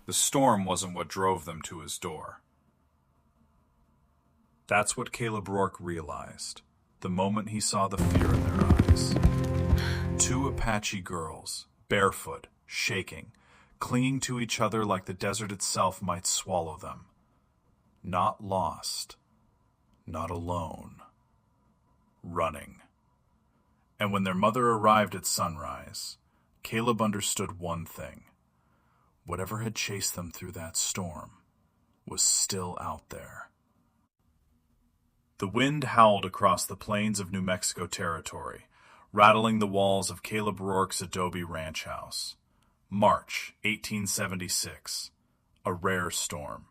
The storm wasn't what drove them to his door. That's what Caleb Rourke realized, the moment he saw the fear in their eyes. Two Apache girls, barefoot, shaking, clinging to each other like the desert itself might swallow them. Not lost, not alone, running. And when their mother arrived at sunrise, Caleb understood one thing. Whatever had chased them through that storm was still out there. The wind howled across the plains of New Mexico territory, rattling the walls of Caleb Rourke's adobe ranch house. March 1876. A rare storm.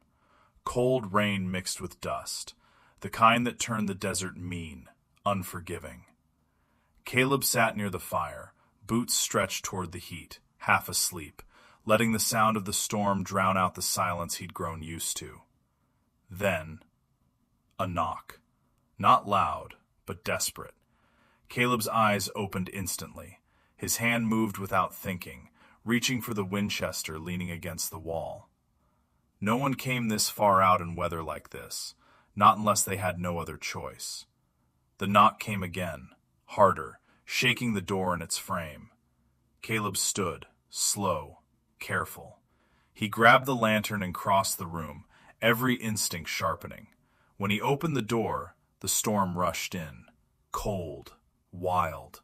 Cold rain mixed with dust, the kind that turned the desert mean, unforgiving. Caleb sat near the fire, boots stretched toward the heat, half asleep, letting the sound of the storm drown out the silence he'd grown used to. Then, a knock. Not loud, but desperate. Caleb's eyes opened instantly. His hand moved without thinking, reaching for the Winchester leaning against the wall. No one came this far out in weather like this, not unless they had no other choice. The knock came again, harder, shaking the door in its frame. Caleb stood, slow, careful. He grabbed the lantern and crossed the room, every instinct sharpening. When he opened the door, the storm rushed in, cold, wild.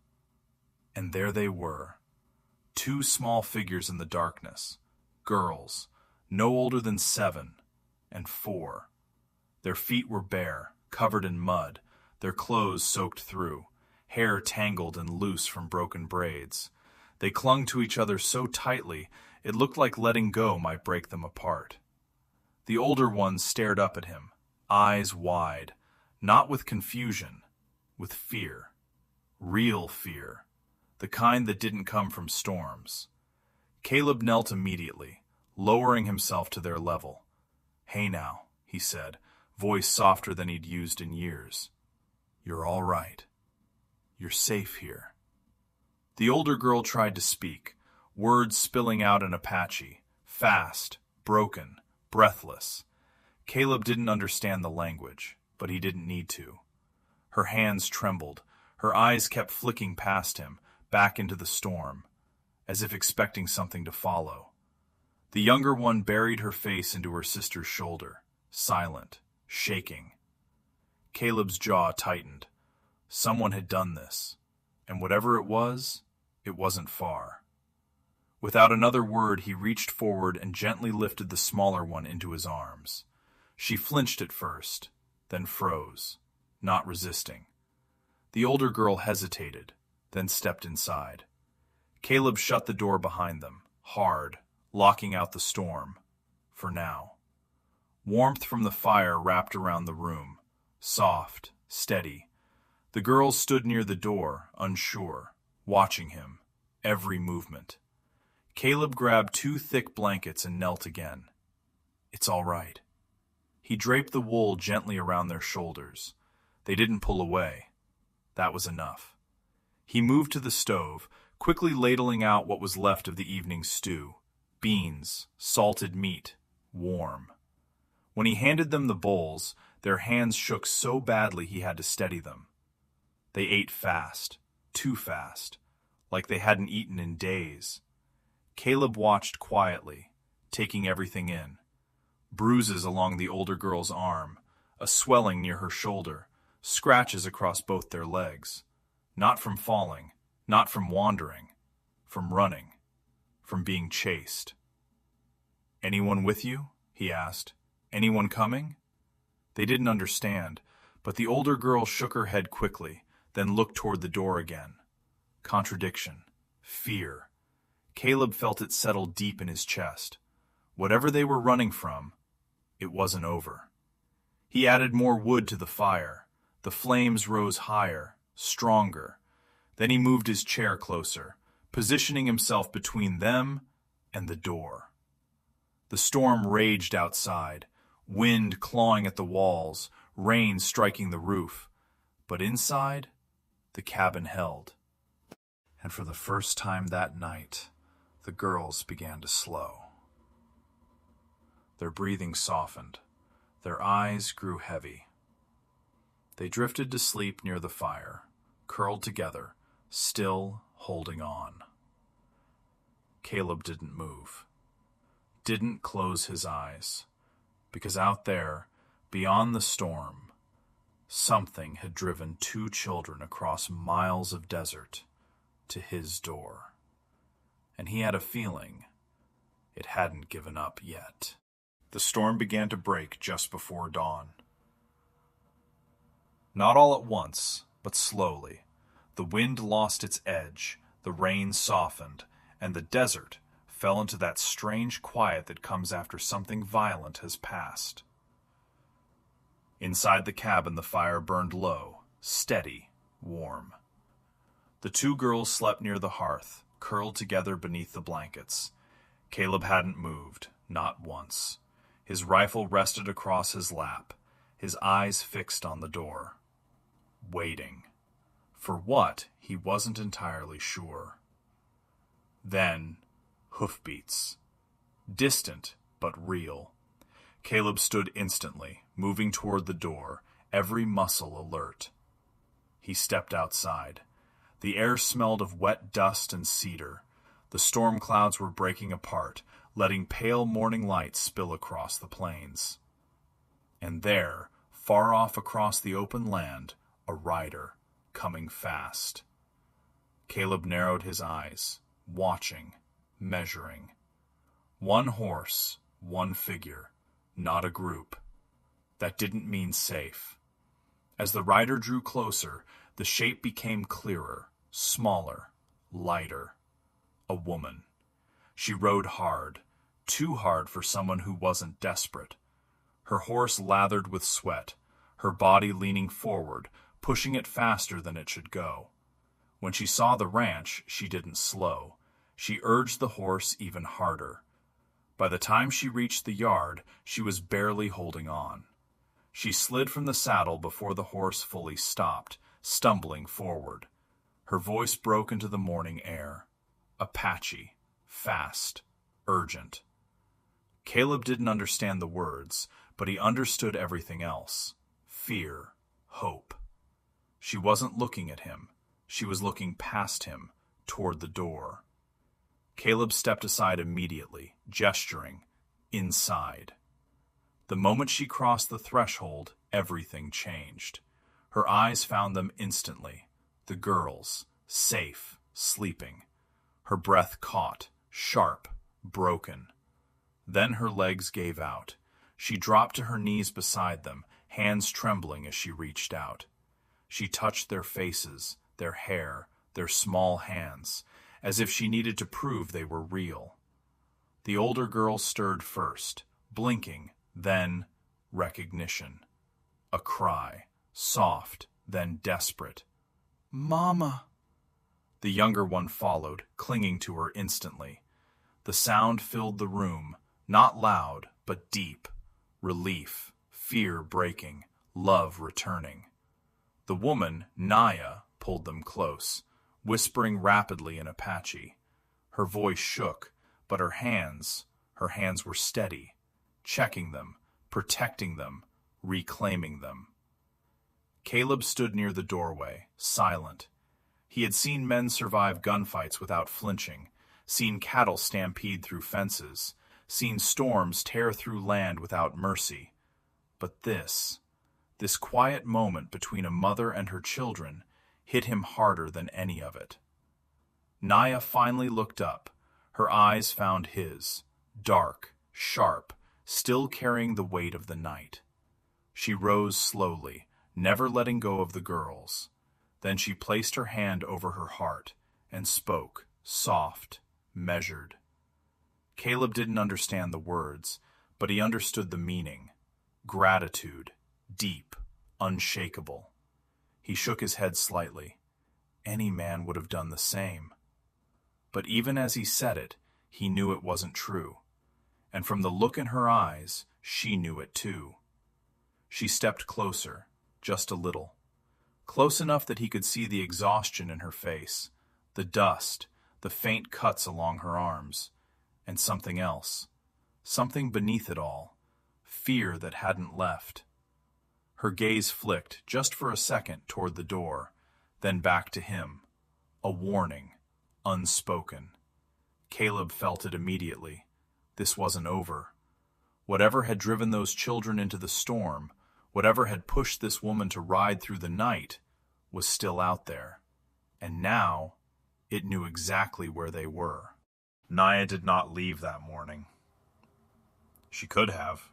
And there they were, two small figures in the darkness, girls, no older than 7 and 4. Their feet were bare, covered in mud, their clothes soaked through, hair tangled and loose from broken braids. They clung to each other so tightly, it looked like letting go might break them apart. The older one stared up at him, eyes wide, not with confusion, with fear. Real fear, the kind that didn't come from storms. Caleb knelt immediately, lowering himself to their level. "Hey now," he said, voice softer than he'd used in years. "You're all right. You're safe here." The older girl tried to speak, words spilling out in Apache, fast, broken, breathless. Caleb didn't understand the language, but he didn't need to. Her hands trembled, her eyes kept flicking past him, back into the storm, as if expecting something to follow. The younger one buried her face into her sister's shoulder, silent, shaking. Caleb's jaw tightened. Someone had done this, and whatever it wasn't far. Without another word, he reached forward and gently lifted the smaller one into his arms. She flinched at first, then froze, not resisting. The older girl hesitated, then stepped inside. Caleb shut the door behind them, hard, locking out the storm, for now. Warmth from the fire wrapped around the room, soft, steady. The girls stood near the door, unsure, watching him, every movement. Caleb grabbed 2 thick blankets and knelt again. "It's all right." He draped the wool gently around their shoulders. They didn't pull away. That was enough. He moved to the stove, quickly ladling out what was left of the evening's stew. Beans, salted meat, warm. When he handed them the bowls, their hands shook so badly he had to steady them. They ate fast, too fast, like they hadn't eaten in days. Caleb watched quietly, taking everything in. Bruises along the older girl's arm, a swelling near her shoulder, scratches across both their legs. Not from falling, not from wandering, from running, from being chased. "Anyone with you?" he asked. "Anyone coming?" They didn't understand, but the older girl shook her head quickly, then looked toward the door again. Contradiction. Fear. Caleb felt it settle deep in his chest. Whatever they were running from, it wasn't over. He added more wood to the fire. The flames rose higher, stronger. Then he moved his chair closer, positioning himself between them and the door. The storm raged outside, wind clawing at the walls, rain striking the roof. But inside, the cabin held. And for the first time that night, the girls began to slow. Their breathing softened. Their eyes grew heavy. They drifted to sleep near the fire, curled together, still holding on. Caleb didn't move, didn't close his eyes, because out there, beyond the storm, something had driven two children across miles of desert to his door. And he had a feeling it hadn't given up yet. The storm began to break just before dawn. Not all at once, but slowly. The wind lost its edge, the rain softened, and the desert fell into that strange quiet that comes after something violent has passed. Inside the cabin, the fire burned low, steady, warm. The two girls slept near the hearth, curled together beneath the blankets. Caleb hadn't moved, not once. His rifle rested across his lap, his eyes fixed on the door. Waiting. For what, he wasn't entirely sure. Then, hoofbeats. Distant, but real. Caleb stood instantly, moving toward the door, every muscle alert. He stepped outside. The air smelled of wet dust and cedar. The storm clouds were breaking apart, letting pale morning light spill across the plains. And there, far off across the open land, a rider, coming fast. Caleb narrowed his eyes, watching, measuring. One horse, one figure, not a group. That didn't mean safe. As the rider drew closer, the shape became clearer, smaller, lighter. A woman. She rode hard, too hard for someone who wasn't desperate. Her horse lathered with sweat, her body leaning forward, pushing it faster than it should go. When she saw the ranch, she didn't slow. She urged the horse even harder. By the time she reached the yard, she was barely holding on. She slid from the saddle before the horse fully stopped, stumbling forward. Her voice broke into the morning air. Apache. Fast. Urgent. Caleb didn't understand the words, but he understood everything else. Fear. Hope. She wasn't looking at him. She was looking past him, toward the door. Caleb stepped aside immediately, gesturing. Inside. The moment she crossed the threshold, everything changed. Her eyes found them instantly. The girls, safe, sleeping. Her breath caught, sharp, broken. Then her legs gave out. She dropped to her knees beside them, hands trembling as she reached out. She touched their faces, their hair, their small hands, as if she needed to prove they were real. The older girl stirred first, blinking, then recognition. A cry, soft, then desperate. "Mama!" The younger one followed, clinging to her instantly. The sound filled the room, not loud, but deep. Relief, fear breaking, love returning. The woman, Naya, pulled them close, whispering rapidly in Apache. Her voice shook, but her hands were steady, checking them, protecting them, reclaiming them. Caleb stood near the doorway, silent. He had seen men survive gunfights without flinching, seen cattle stampede through fences, seen storms tear through land without mercy. But this quiet moment between a mother and her children hit him harder than any of it. Naya finally looked up. Her eyes found his, dark, sharp, still carrying the weight of the night. She rose slowly, never letting go of the girls. Then she placed her hand over her heart and spoke, soft, measured. Caleb didn't understand the words, but he understood the meaning. Gratitude, deep, unshakable. He shook his head slightly. Any man would have done the same. But even as he said it, he knew it wasn't true. And from the look in her eyes, she knew it too. She stepped closer, just a little. Close enough that he could see the exhaustion in her face, the dust, the faint cuts along her arms, and something else. something beneath it all, fear that hadn't left. Her gaze flicked just for a second toward the door, then back to him. A warning, unspoken. Caleb felt it immediately. This wasn't over. Whatever had driven those children into the storm, whatever had pushed this woman to ride through the night, was still out there. And now, it knew exactly where they were. Naya did not leave that morning. She could have.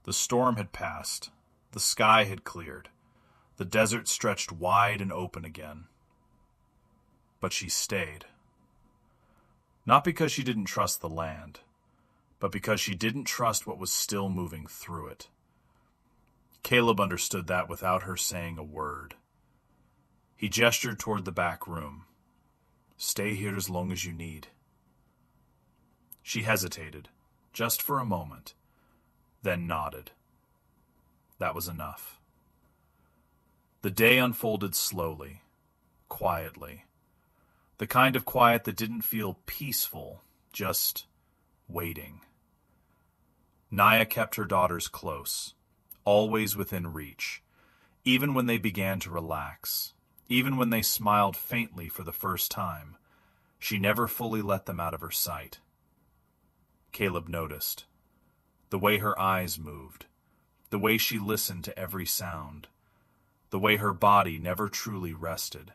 The storm had passed. The sky had cleared. The desert stretched wide and open again. But she stayed. Not because she didn't trust the land, but because she didn't trust what was still moving through it. Caleb understood that without her saying a word. He gestured toward the back room. "Stay here as long as you need." She hesitated, just for a moment, then nodded. That was enough. The day unfolded slowly, quietly. The kind of quiet that didn't feel peaceful, just waiting. Naya kept her daughters close, always within reach, even when they began to relax, even when they smiled faintly for the first time. She never fully let them out of her sight. Caleb noticed the way her eyes moved, the way she listened to every sound, the way her body never truly rested.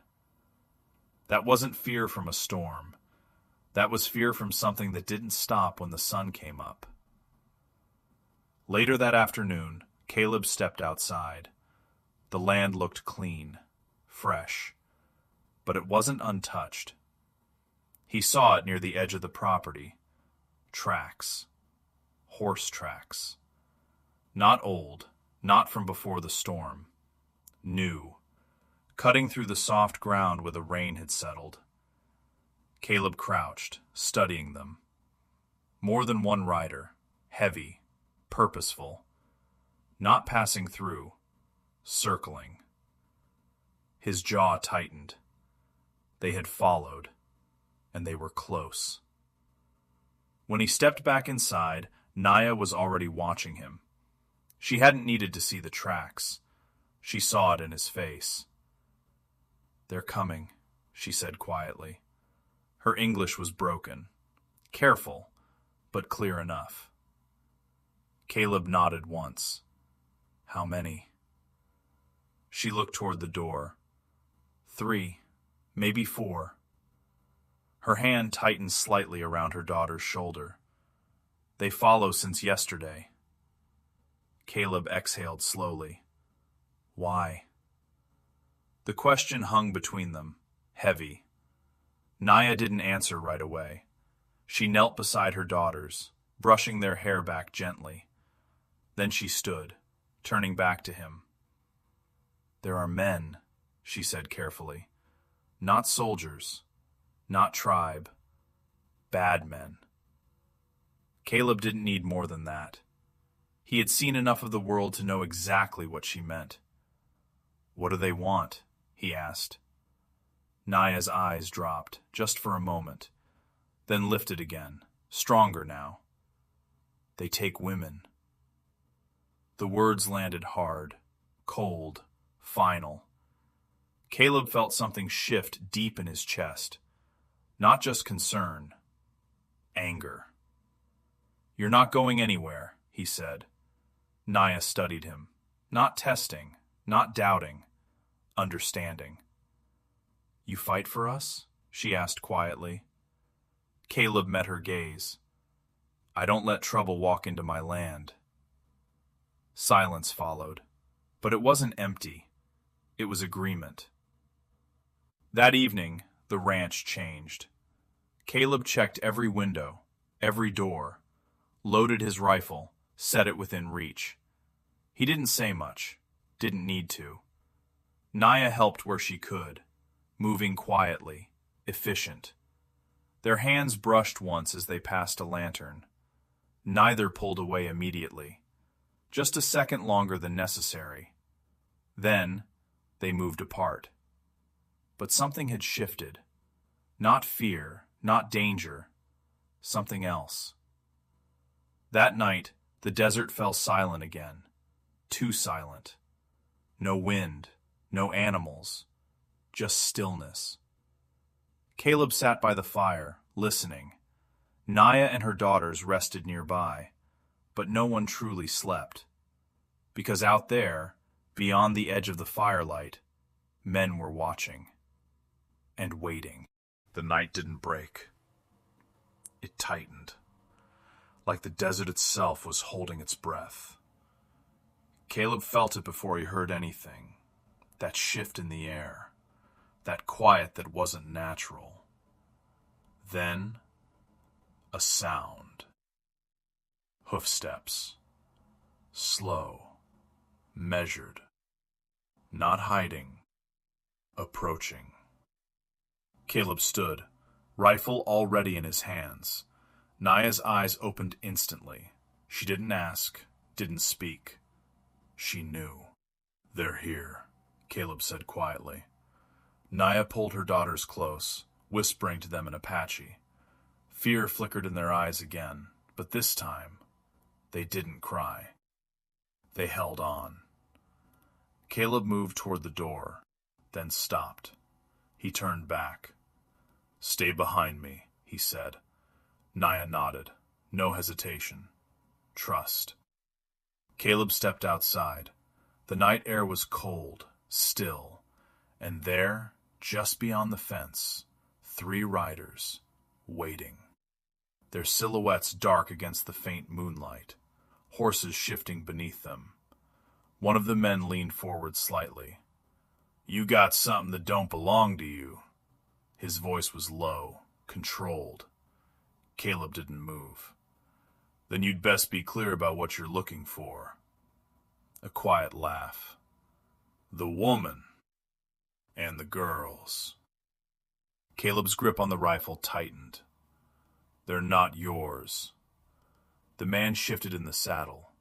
That wasn't fear from a storm. That was fear from something that didn't stop when the sun came up. Later that afternoon, Caleb stepped outside. The land looked clean, fresh, but it wasn't untouched. He saw it near the edge of the property. Tracks. Horse tracks. Not old, not from before the storm. New. Cutting through the soft ground where the rain had settled. Caleb crouched, studying them. More than one rider, heavy, purposeful. Not passing through, circling. His jaw tightened. They had followed, and they were close. When he stepped back inside, Naya was already watching him. She hadn't needed to see the tracks. She saw it in his face. "They're coming," she said quietly. Her English was broken. Careful, but clear enough. Caleb nodded once. "How many?" She looked toward the door. 3, maybe 4. Her hand tightened slightly around her daughter's shoulder. "They follow since yesterday." Caleb exhaled slowly. "Why?" The question hung between them, heavy. Naya didn't answer right away. She knelt beside her daughters, brushing their hair back gently. Then she stood, turning back to him. "There are men," she said carefully. "Not soldiers, not tribe. Bad men." Caleb didn't need more than that. He had seen enough of the world to know exactly what she meant. "What do they want?" he asked. Naya's eyes dropped, just for a moment, then lifted again, stronger now. "They take women." The words landed hard, cold, final. Caleb felt something shift deep in his chest. Not just concern, anger. "You're not going anywhere," he said. Naya studied him, not testing, not doubting, understanding. "You fight for us?" she asked quietly. Caleb met her gaze. "I don't let trouble walk into my land." Silence followed, but it wasn't empty. It was agreement. That evening, the ranch changed. Caleb checked every window, every door, loaded his rifle, set it within reach. He didn't say much, didn't need to. Naya helped where she could, moving quietly, efficient. Their hands brushed once as they passed a lantern. Neither pulled away immediately, just a second longer than necessary. Then, they moved apart. But something had shifted. Not fear, not danger, something else. That night, the desert fell silent again. Too silent. No wind, no animals, just stillness. Caleb sat by the fire, listening. Naya and her daughters rested nearby, but no one truly slept. Because out there, beyond the edge of the firelight, men were watching and waiting. The night didn't break. It tightened, like the desert itself was holding its breath. Caleb felt it before he heard anything, that shift in the air, that quiet that wasn't natural. Then, a sound. Hoofsteps. Slow, measured, not hiding, approaching. Caleb stood, rifle already in his hands. Naya's eyes opened instantly. She didn't ask, didn't speak. She knew. "They're here," Caleb said quietly. Naya pulled her daughters close, whispering to them in Apache. Fear flickered in their eyes again, but this time, they didn't cry. They held on. Caleb moved toward the door, then stopped. He turned back. "Stay behind me," he said. Naya nodded. No hesitation. Trust. Caleb stepped outside. The night air was cold, still, and there, just beyond the fence, 3 riders, waiting. Their silhouettes dark against the faint moonlight, horses shifting beneath them. One of the men leaned forward slightly. "You got something that don't belong to you." His voice was low, controlled. Caleb didn't move. "Then you'd best be clear about what you're looking for." A quiet laugh. "The woman and the girls." Caleb's grip on the rifle tightened. "They're not yours." The man shifted in the saddle.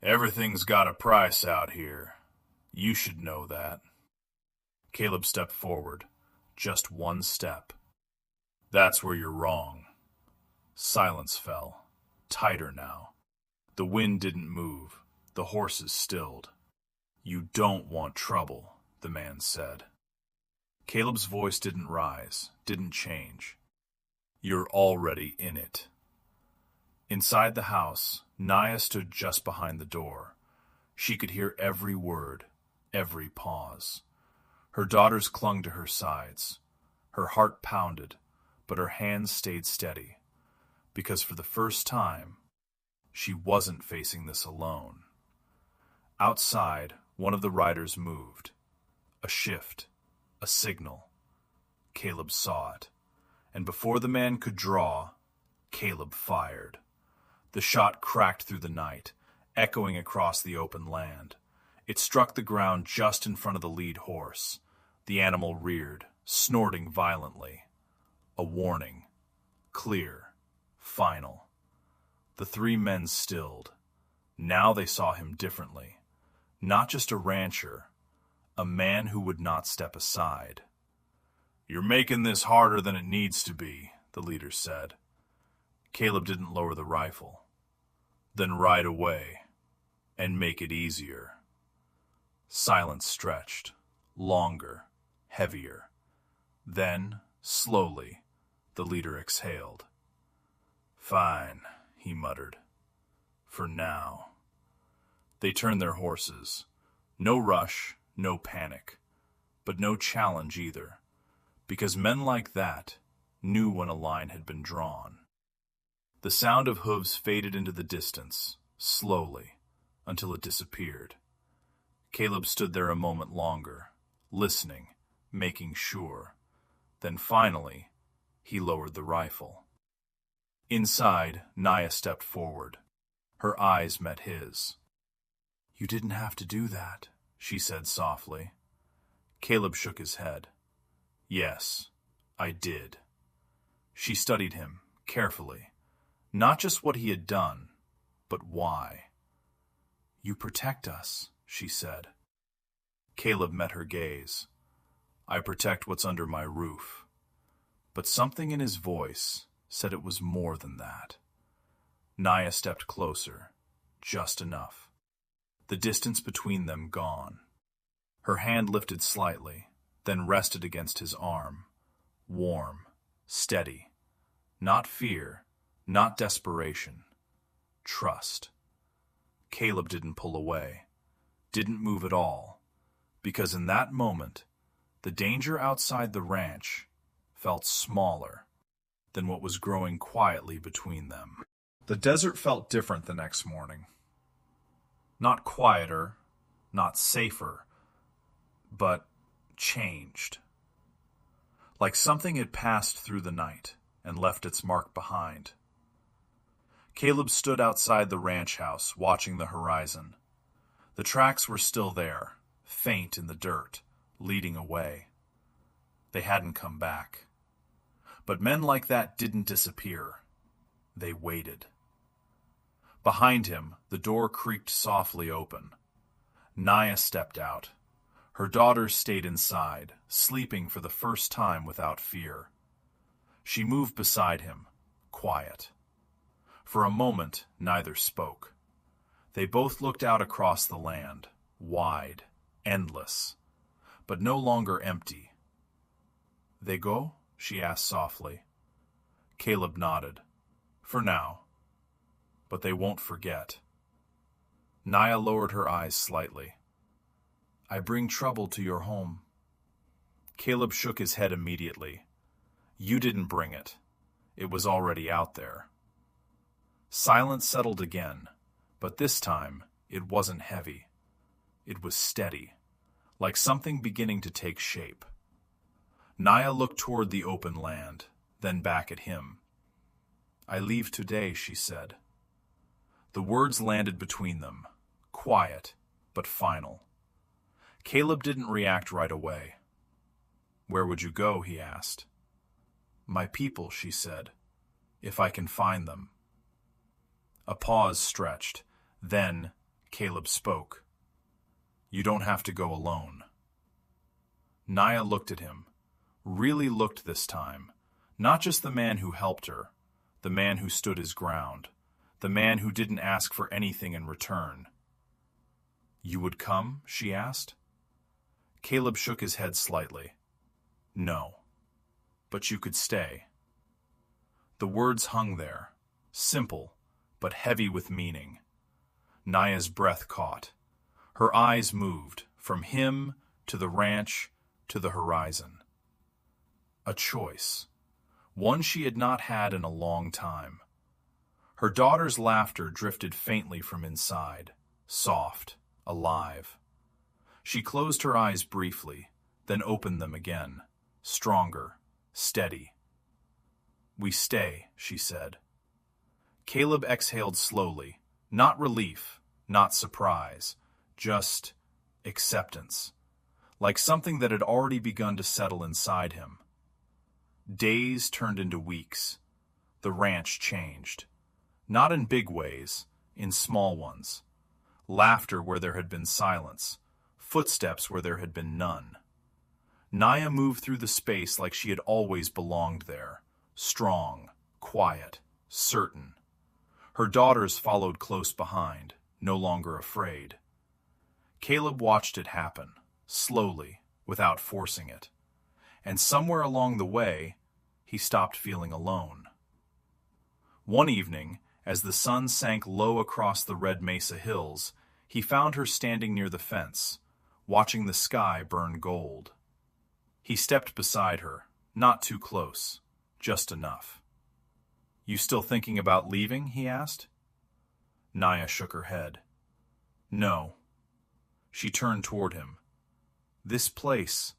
"Everything's got a price out here. You should know that." Caleb stepped forward, just one step. "That's where you're wrong." Silence fell, tighter now. The wind didn't move. The horses stilled. "You don't want trouble," the man said. Caleb's voice didn't rise, didn't change. "You're already in it." Inside the house, Naya stood just behind the door. She could hear every word, every pause. Her daughters clung to her sides. Her heart pounded, but her hands stayed steady, because for the first time, she wasn't facing this alone. Outside, one of the riders moved. A shift, a signal. Caleb saw it, and before the man could draw, Caleb fired. The shot cracked through the night, echoing across the open land. It struck the ground just in front of the lead horse. The animal reared, snorting violently. A warning. Clear. Final. The 3 men stilled. Now they saw him differently. Not just a rancher, a man who would not step aside. "You're making this harder than it needs to be," the leader said. Caleb didn't lower the rifle. "Then ride away, and make it easier." Silence stretched, longer, heavier. Then, slowly, the leader exhaled. "Fine," he muttered. "For now." They turned their horses. No rush, no panic, but no challenge either, because men like that knew when a line had been drawn. The sound of hooves faded into the distance, slowly, until it disappeared. Caleb stood there a moment longer, listening, making sure. Then finally, he lowered the rifle. Inside, Naya stepped forward. Her eyes met his. "You didn't have to do that," she said softly. Caleb shook his head. "Yes, I did." She studied him, carefully. Not just what he had done, but why. "You protect us," she said. Caleb met her gaze. "I protect what's under my roof." But something in his voice said it was more than that. Naya stepped closer, just enough. The distance between them gone. Her hand lifted slightly, then rested against his arm. Warm, steady. Not fear, not desperation. Trust. Caleb didn't pull away, didn't move at all, because in that moment, the danger outside the ranch felt smaller than what was growing quietly between them. The desert felt different the next morning. Not quieter, not safer, but changed. Like something had passed through the night and left its mark behind. Caleb stood outside the ranch house, watching the horizon. The tracks were still there, faint in the dirt, leading away. They hadn't come back. But men like that didn't disappear. They waited. Behind him, the door creaked softly open. Naya stepped out. Her daughters stayed inside, sleeping for the first time without fear. She moved beside him, quiet. For a moment, neither spoke. They both looked out across the land, wide, endless, but no longer empty. "They go?" she asked softly. Caleb nodded. "For now. But they won't forget." Naya lowered her eyes slightly. "I bring trouble to your home." Caleb shook his head immediately. "You didn't bring it. It was already out there." Silence settled again, but this time it wasn't heavy. It was steady, like something beginning to take shape. Naya looked toward the open land, then back at him. "I leave today," she said. The words landed between them, quiet but final. Caleb didn't react right away. "Where would you go?" he asked. "My people," she said, "if I can find them." A pause stretched. Then Caleb spoke. "You don't have to go alone." Naya looked at him, really looked this time, not just the man who helped her, the man who stood his ground, the man who didn't ask for anything in return. "You would come?" she asked. Caleb shook his head slightly. "No, but you could stay." The words hung there, simple, but heavy with meaning. Naya's breath caught. Her eyes moved, from him to the ranch to the horizon. A choice, one she had not had in a long time. Her daughter's laughter drifted faintly from inside, soft, alive. She closed her eyes briefly, then opened them again, stronger, steady. "We stay," she said. Caleb exhaled slowly, not relief, not surprise, just acceptance, like something that had already begun to settle inside him. Days turned into weeks. The ranch changed. Not in big ways, in small ones. Laughter where there had been silence, footsteps where there had been none. Naya moved through the space like she had always belonged there, strong, quiet, certain. Her daughters followed close behind, no longer afraid. Caleb watched it happen, slowly, without forcing it. And somewhere along the way, he stopped feeling alone. One evening, as the sun sank low across the Red Mesa hills, he found her standing near the fence, watching the sky burn gold. He stepped beside her, not too close, just enough. "You still thinking about leaving?" he asked. Naya shook her head. "No." She turned toward him. "This place,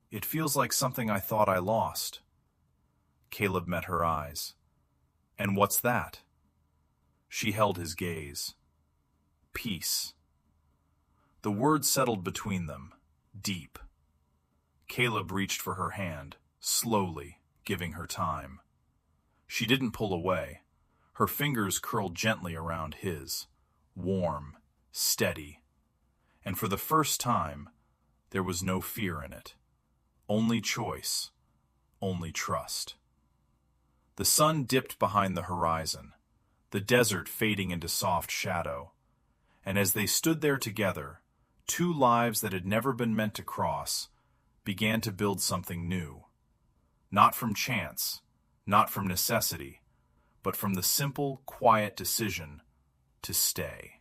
it feels like something I thought I lost." Caleb met her eyes. "And what's that?" She held his gaze. "Peace." The words settled between them, deep. Caleb reached for her hand, slowly, giving her time. She didn't pull away. Her fingers curled gently around his, warm, steady. And for the first time, there was no fear in it. Only choice, only trust. The sun dipped behind the horizon. the desert fading into soft shadow. And as they stood there together, two lives that had never been meant to cross began to build something new. Not from chance, not from necessity, but from the simple, quiet decision to stay.